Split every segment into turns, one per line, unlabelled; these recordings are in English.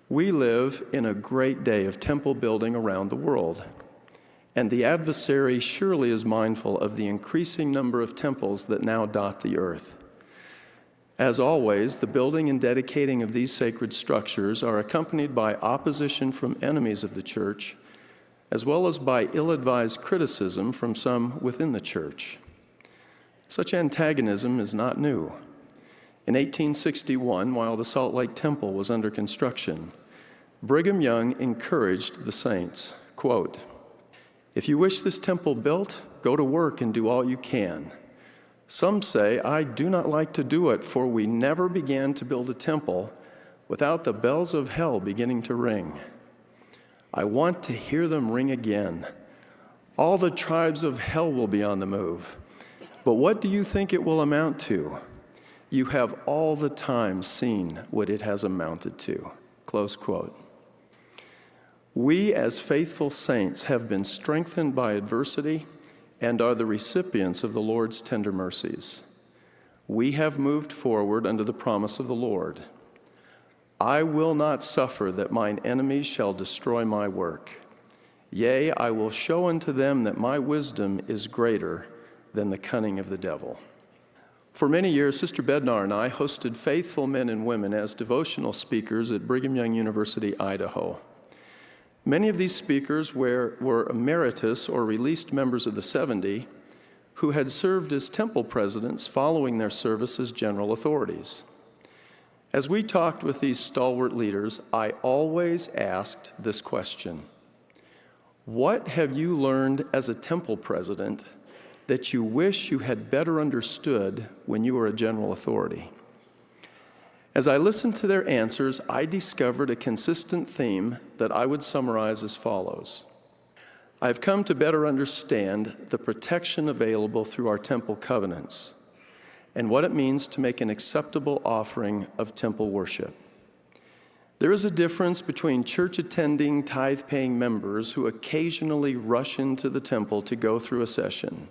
We live in a great day of temple building around the world, and the adversary surely is mindful of the increasing number of temples that now dot the earth. As always, the building and dedicating of these sacred structures are accompanied by opposition from enemies of the church, as well as by ill-advised criticism from some within the church. Such antagonism is not new. In 1861, while the Salt Lake Temple was under construction, Brigham Young encouraged the saints, quote, "If you wish this temple built, go to work and do all you can. Some say, I do not like to do it, for we never began to build a temple without the bells of hell beginning to ring. I want to hear them ring again. All the tribes of hell will be on the move. But what do you think it will amount to? You have all the time seen what it has amounted to." Close quote. We as faithful saints have been strengthened by adversity and are the recipients of the Lord's tender mercies. We have moved forward under the promise of the Lord. I will not suffer that mine enemies shall destroy my work. Yea, I will show unto them that my wisdom is greater than the cunning of the devil. For many years, Sister Bednar and I hosted faithful men and women as devotional speakers at Brigham Young University, Idaho. Many of these speakers were emeritus or released members of the 70 who had served as temple presidents following their service as general authorities. As we talked with these stalwart leaders, I always asked this question: what have you learned as a temple president that you wish you had better understood when you were a general authority? As I listened to their answers, I discovered a consistent theme that I would summarize as follows. I've come to better understand the protection available through our temple covenants and what it means to make an acceptable offering of temple worship. There is a difference between church-attending, tithe-paying members who occasionally rush into the temple to go through a session,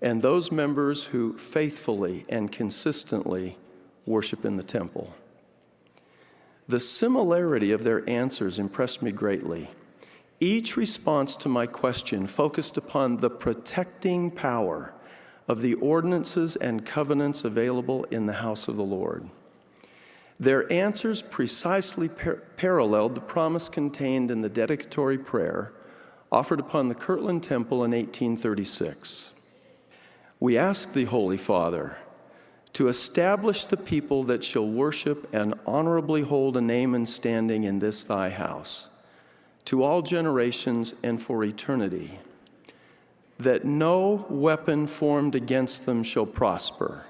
and those members who faithfully and consistently worship in the temple. The similarity of their answers impressed me greatly. Each response to my question focused upon the protecting power of the ordinances and covenants available in the house of the Lord. Their answers precisely paralleled the promise contained in the dedicatory prayer offered upon the Kirtland Temple in 1836. We ask thee, Holy Father, to establish the people that shall worship and honorably hold a name and standing in this thy house, to all generations and for eternity, that no weapon formed against them shall prosper,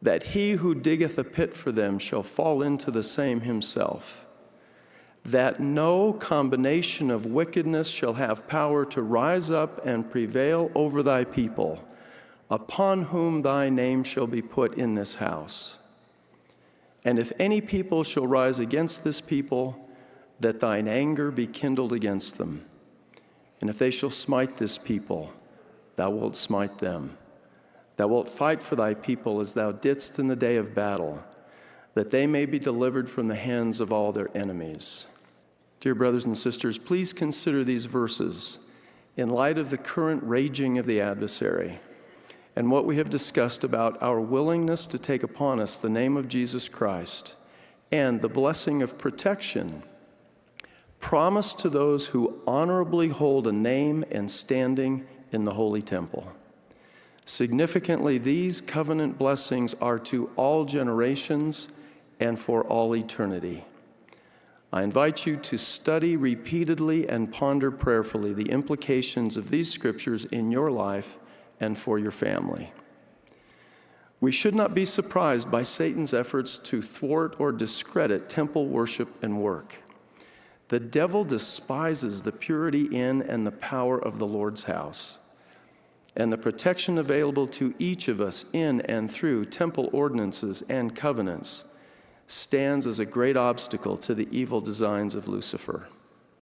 that he who diggeth a pit for them shall fall into the same himself, that no combination of wickedness shall have power to rise up and prevail over thy people, upon whom thy name shall be put in this house. And if any people shall rise against this people, that thine anger be kindled against them. And if they shall smite this people, thou wilt smite them. Thou wilt fight for thy people as thou didst in the day of battle, that they may be delivered from the hands of all their enemies. Dear brothers and sisters, please consider these verses in light of the current raging of the adversary and what we have discussed about our willingness to take upon us the name of Jesus Christ and the blessing of protection promised to those who honorably hold a name and standing in the holy temple. Significantly, these covenant blessings are to all generations and for all eternity. I invite you to study repeatedly and ponder prayerfully the implications of these scriptures in your life and for your family. We should not be surprised by Satan's efforts to thwart or discredit temple worship and work. The devil despises the purity in and the power of the Lord's house, and the protection available to each of us in and through temple ordinances and covenants stands as a great obstacle to the evil designs of Lucifer.